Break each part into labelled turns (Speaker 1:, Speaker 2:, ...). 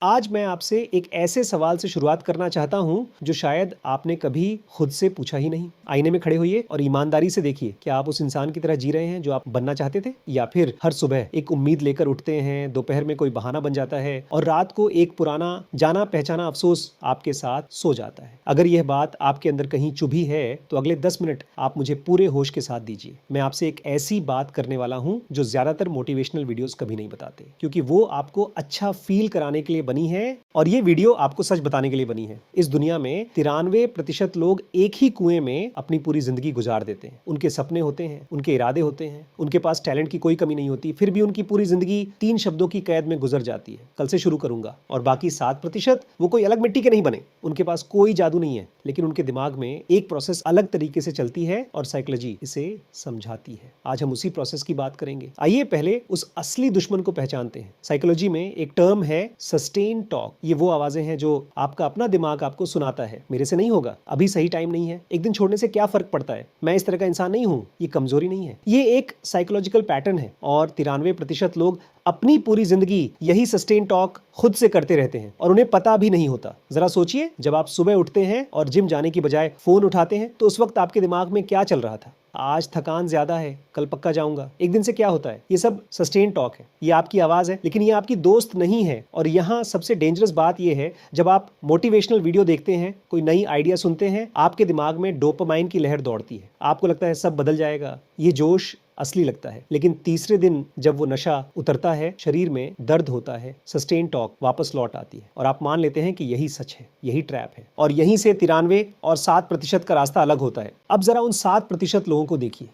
Speaker 1: आज मैं आपसे एक ऐसे सवाल से शुरुआत करना चाहता हूं जो शायद आपने कभी खुद से पूछा ही नहीं। आईने में खड़े होइए और ईमानदारी से देखिए, क्या आप उस इंसान की तरह जी रहे हैं जो आप बनना चाहते थे, या फिर हर सुबह एक उम्मीद लेकर उठते हैं, दोपहर में कोई बहाना बन जाता है और रात को एक पुराना जाना पहचाना अफसोस आपके साथ सो जाता है। अगर यह बात आपके अंदर कहीं चुभी है तो अगले 10 मिनट आप मुझे पूरे होश के साथ दीजिए। मैं आपसे एक ऐसी बात करने वाला हूं जो ज्यादातर मोटिवेशनल वीडियोस कभी नहीं बताते, क्योंकि वो आपको अच्छा फील कराने के लिए बनी है और ये वीडियो आपको सच बताने के लिए बनी है। इस दुनिया में 93% लोग एक ही कुएं में अपनी पूरी जिंदगी गुजार देते हैं। उनके सपने होते हैं, उनके इरादे होते हैं, उनके पास टैलेंट की कोई कमी नहीं होती, फिर भी उनकी पूरी जिंदगी 3 शब्दों की कैद में गुजर जाती है। कल से शुरू करूंगा। और बाकी 7% वो कोई अलग मिट्टी के नहीं बने, उनके पास कोई जादू नहीं है, लेकिन उनके दिमाग में एक प्रोसेस अलग तरीके से चलती है और साइकोलॉजी इसे समझाती है। आज हम उसी प्रोसेस की बात करेंगे। आइए पहले उस असली दुश्मन को पहचानते हैं। साइकोलॉजी में एक टर्म है सस्टेन टॉक। ये वो आवाजें हैं जो आपका अपना दिमाग आपको सुनाता है, मेरे से नहीं होगा, अभी सही टाइम नहीं है, एक दिन छोड़ने से क्या फर्क पड़ता है, मैं इस तरह का इंसान नहीं हूं, ये कमजोरी नहीं है। ये एक साइकोलॉजिकल पैटर्न है और 93% लोग अपनी पूरी जिंदगी यही सस्टेन टॉक खुद से करते रहते हैं और उन्हें पता भी नहीं होता। जरा सोचिए, जब आप सुबह उठते हैं और जिम जाने की बजाय फोन उठाते हैं तो उस वक्त आपके दिमाग में क्या चल रहा था? आज थकान ज्यादा है, कल पक्का जाऊंगा। एक दिन से क्या होता है? ये सब सस्टेन टॉक है। ये आपकी आवाज है, लेकिन ये आपकी दोस्त नहीं है। और यहाँ सबसे डेंजरस बात ये है, जब आप मोटिवेशनल वीडियो देखते हैं, कोई नई आइडिया सुनते हैं, आपके दिमाग में डोपामाइन की लहर दौड़ती है। आपको लगता है सब बदल जाएगा, ये जोश असली लगता है। लेकिन तीसरे दिन जब वो नशा उतरता है, शरीर में दर्द होता है, सस्टेन टॉक वापस लौट आती है और आप मान लेते हैं कि यही सच है, यही ट्रैप है। और यहीं से 93 और 7% का रास्ता अलग होता है। अब जरा उन 7% लोगों को देखिए।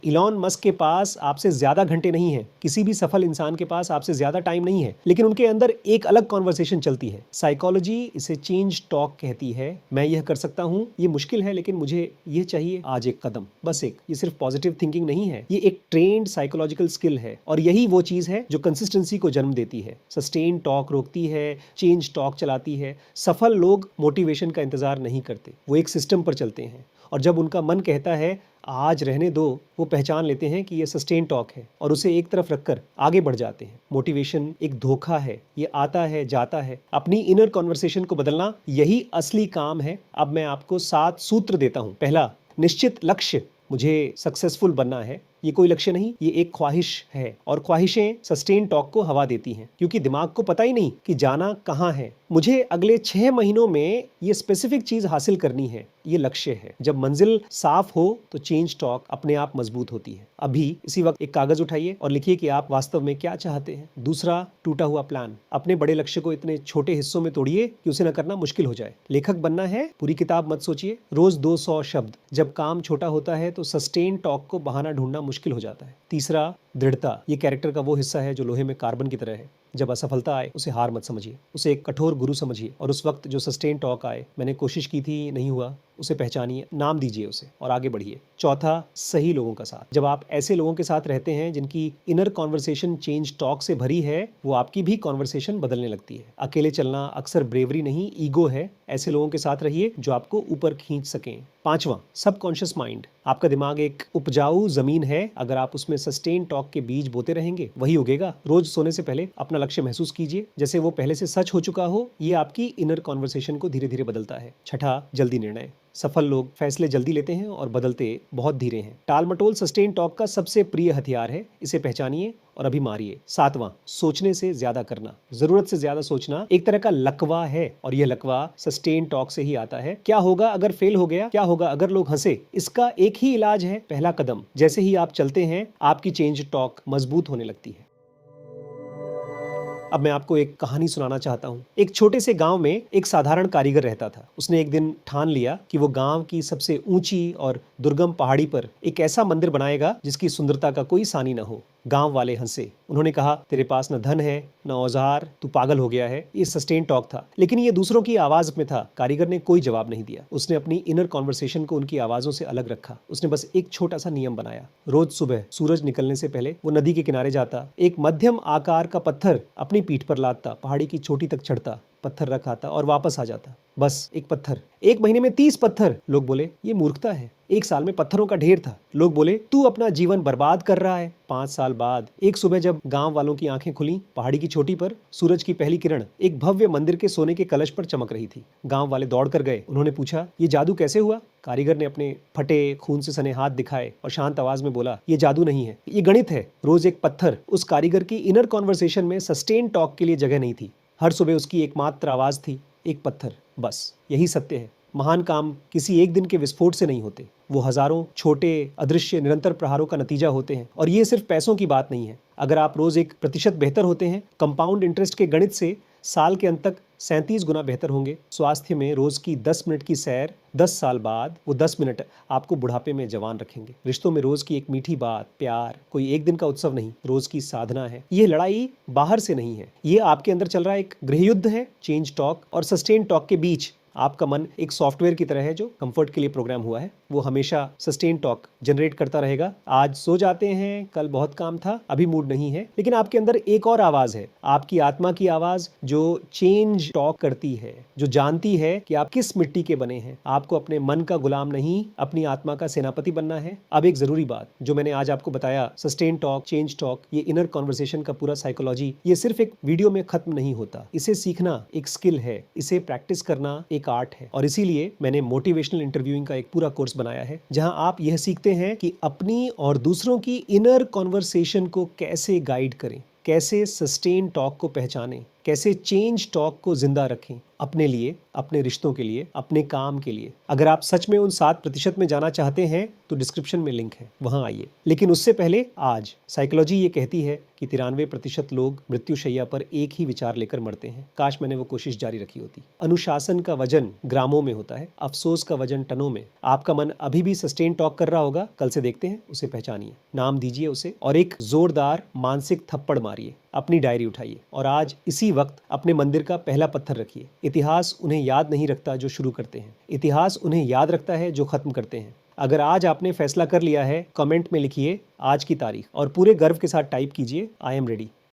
Speaker 1: इलॉन मस्क के पास आपसे ज्यादा घंटे नहीं है, किसी भी सफल इंसान के पास आपसे ज्यादा टाइम नहीं है, लेकिन उनके अंदर एक अलग कॉन्वर्सेशन चलती है। साइकोलॉजी इसे चेंज टॉक कहती है। मैं यह कर सकता हूं, ये मुश्किल है, लेकिन मुझे यह चाहिए आज एक कदम, बस एक। ये सिर्फ पॉजिटिव थिंकिंग नहीं है, ये एक ट्रेन्ड साइकोलॉजिकल स्किल है और यही वो चीज है जो कंसिस्टेंसी को जन्म देती है। सस्टेन टॉक रोकती है, चेंज टॉक चलाती है। सफल लोग मोटिवेशन का इंतजार नहीं करते, वो एक सिस्टम पर चलते हैं और जब उनका मन कहता है आज रहने दो, वो पहचान लेते हैं कि ये सस्टेन टॉक है और उसे एक तरफ रखकर आगे बढ़ जाते हैं। मोटिवेशन एक धोखा है, ये आता है जाता है। अपनी इनर कॉन्वर्सेशन को बदलना यही असली काम है। अब मैं आपको 7 सूत्र देता हूं। पहला, निश्चित लक्ष्य। मुझे सक्सेसफुल बनना है, ये कोई लक्ष्य नहीं, ये एक ख्वाहिश है। और ख्वाहिशें सस्टेन टॉक को हवा देती हैं, क्योंकि दिमाग को पता ही नहीं कि जाना कहाँ है। मुझे अगले 6 महीनों में ये स्पेसिफिक चीज हासिल करनी है, ये लक्ष्य है। जब मंजिल साफ हो तो चेंज टॉक अपने आप मजबूत होती है। अभी इसी वक्त एक कागज उठाइए और लिखिए कि आप वास्तव में क्या चाहते हैं। दूसरा, टूटा हुआ प्लान। अपने बड़े लक्ष्य को इतने छोटे हिस्सों में तोड़िए कि उसे न करना मुश्किल हो जाए। लेखक बनना है, पूरी किताब मत सोचिए, रोज 200 शब्द। जब काम छोटा होता है तो सस्टेन टॉक को बहाना ढूंढना मुश्किल हो जाता है। तीसरा, दृढ़ता। ये कैरेक्टर का वो हिस्सा है जो लोहे में कार्बन की तरह है। जब असफलता आए उसे हार मत समझिए, उसे एक कठोर गुरु समझिए। और उस वक्त जो सस्टेन टॉक आए, मैंने कोशिश की थी नहीं हुआ, उसे पहचानिए, नाम दीजिए उसे और आगे बढ़िए। चौथा, सही लोगों का साथ। जब आप ऐसे लोगों के साथ रहते हैं जिनकी इनर कॉन्वर्सेशन चेंज टॉक से भरी है, वो आपकी भी कॉन्वर्सेशन बदलने लगती है। अकेले चलना अक्सर ब्रेवरी नहीं, ईगो है। ऐसे लोगों के साथ रहिए जो आपको ऊपर खींच सकें। पांचवा, सबकॉन्शियस माइंड। आपका दिमाग एक उपजाऊ जमीन है, अगर आप उसमें सस्टेन टॉक के बीज बोते रहेंगे वही उगेगा। रोज सोने से पहले अपना लक्ष्य महसूस कीजिए जैसे वो पहले से सच हो चुका हो। ये आपकी इनर कॉन्वर्सेशन को धीरे धीरे बदलता है। छठा, जल्दी निर्णय। सफल लोग फैसले जल्दी लेते हैं और बदलते बहुत धीरे हैं। टालमटोल सस्टेन टॉक का सबसे प्रिय हथियार है, इसे पहचानिए और अभी मारिए। सातवां, सोचने से ज्यादा करना। जरूरत से ज्यादा सोचना एक तरह का लकवा है और यह लकवा सस्टेन टॉक से ही आता है। क्या होगा अगर फेल हो गया, क्या होगा अगर लोग हंसे? इसका एक ही इलाज है, पहला कदम। जैसे ही आप चलते हैं, आपकी चेंज टॉक मजबूत होने लगती है। अब मैं आपको एक कहानी सुनाना चाहता हूँ। एक छोटे से गांव में एक साधारण कारीगर रहता था। उसने एक दिन ठान लिया कि वो गांव की सबसे ऊंची और दुर्गम पहाड़ी पर एक ऐसा मंदिर बनाएगा जिसकी सुंदरता का कोई सानी न हो। गांव वाले हंसे। उन्होंने कहा, तेरे पास न धन है न औजार, तू पागल हो गया है। ये सस्टेन टॉक था, लेकिन ये दूसरों की आवाज में था। कारीगर ने कोई जवाब नहीं दिया। उसने अपनी इनर कॉन्वर्सेशन को उनकी आवाजों से अलग रखा। उसने बस एक छोटा सा नियम बनाया। रोज सुबह सूरज निकलने से पहले वो नदी के किनारे जाता, एक मध्यम आकार का पत्थर अपनी पीठ पर लादता, पहाड़ी की चोटी तक चढ़ता, पत्थर रख आता और वापस आ जाता। बस एक पत्थर। 1 महीने में 30 पत्थर। लोग बोले ये मूर्खता है। 1 साल में पत्थरों का ढेर था। लोग बोले तू अपना जीवन बर्बाद कर रहा है। 5 साल बाद एक सुबह जब गांव वालों की आंखें खुली, पहाड़ी की चोटी पर सूरज की पहली किरण एक भव्य मंदिर के सोने के कलश पर चमक रही थी। गांव वाले दौड़ कर गए। उन्होंने पूछा ये जादू कैसे हुआ? कारीगर ने अपने फटे खून से सने हाथ दिखाए और शांत आवाज में बोला ये जादू नहीं है, ये गणित है। रोज एक पत्थर। उस कारीगर की इनर कॉन्वर्सेशन में सस्टेन टॉक के लिए जगह नहीं थी। हर सुबह उसकी एकमात्र आवाज थी, एक पत्थर। बस यही सत्य है। महान काम किसी एक दिन के विस्फोट से नहीं होते। वो हजारों छोटे अदृश्य निरंतर प्रहारों का नतीजा होते हैं। और ये सिर्फ पैसों की बात नहीं है। अगर आप रोज 1% बेहतर होते हैं, कंपाउंड इंटरेस्ट के गणित से साल के अंत तक 37 गुना बेहतर होंगे। स्वास्थ्य में रोज की 10 मिनट की सैर, 10 साल बाद वो 10 मिनट आपको बुढ़ापे में जवान रखेंगे। रिश्तों में रोज की एक मीठी बात, प्यार कोई एक दिन का उत्सव नहीं, रोज की साधना है। ये लड़ाई बाहर से नहीं है, ये आपके अंदर चल रहा एक गृहयुद्ध है। चेंज टॉक और सस्टेन टॉक के बीच आपका मन एक सॉफ्टवेयर की तरह है जो कंफर्ट के लिए प्रोग्राम हुआ है। वो हमेशा सस्टेन टॉक जनरेट करता रहेगा। आज सो जाते हैं, कल बहुत काम था, अभी मूड नहीं है, लेकिन आपके अंदर एक और आवाज है, आपकी आत्मा की आवाज जो चेंज टॉक करती है, जो जानती है कि आप किस मिट्टी के बने हैं। आपको अपने मन का गुलाम नहीं, अपनी आत्मा का सेनापति बनना है। अब एक जरूरी बात जो मैंने आज आपको बताया, सस्टेन टॉक, चेंज टॉक, ये इनर कॉन्वर्सेशन का पूरा साइकोलॉजी, ये सिर्फ एक वीडियो में खत्म नहीं होता। इसे सीखना एक स्किल है, इसे प्रैक्टिस करना एक आर्ट है। और इसीलिए मैंने मोटिवेशनल इंटरव्यूइंग का एक पूरा कोर्स बनाया है, जहां आप यह सीखते हैं कि अपनी और दूसरों की इनर कॉन्वर्सेशन को कैसे गाइड करें, कैसे सस्टेन टॉक को पहचानें, कैसे चेंज टॉक को जिंदा रखें, अपने लिए, अपने रिश्तों के लिए, अपने काम के लिए। अगर आप सच में उन 7% में जाना चाहते हैं तो डिस्क्रिप्शन में लिंक है, वहां आइए। लेकिन उससे पहले आज साइकोलॉजी ये कहती है कि 93% लोग मृत्युशैया पर एक ही विचार लेकर मरते हैं। काश मैंने वो कोशिश जारी रखी होती। अनुशासन का वजन ग्रामों में होता है, अफसोस का वजन टनों में। आपका मन अभी भी सस्टेन टॉक कर रहा होगा, कल से देखते हैं, उसे पहचानिए, नाम दीजिए उसे और एक जोरदार मानसिक थप्पड़ मारिए। अपनी डायरी उठाइए और आज इसी वक्त अपने मंदिर का पहला पत्थर रखिए। इतिहास उन्हें याद नहीं रखता जो शुरू करते हैं, इतिहास उन्हें याद रखता है जो खत्म करते हैं। अगर आज आपने फैसला कर लिया है, कमेंट में लिखिए आज की तारीख और पूरे गर्व के साथ टाइप कीजिए आई एम रेडी।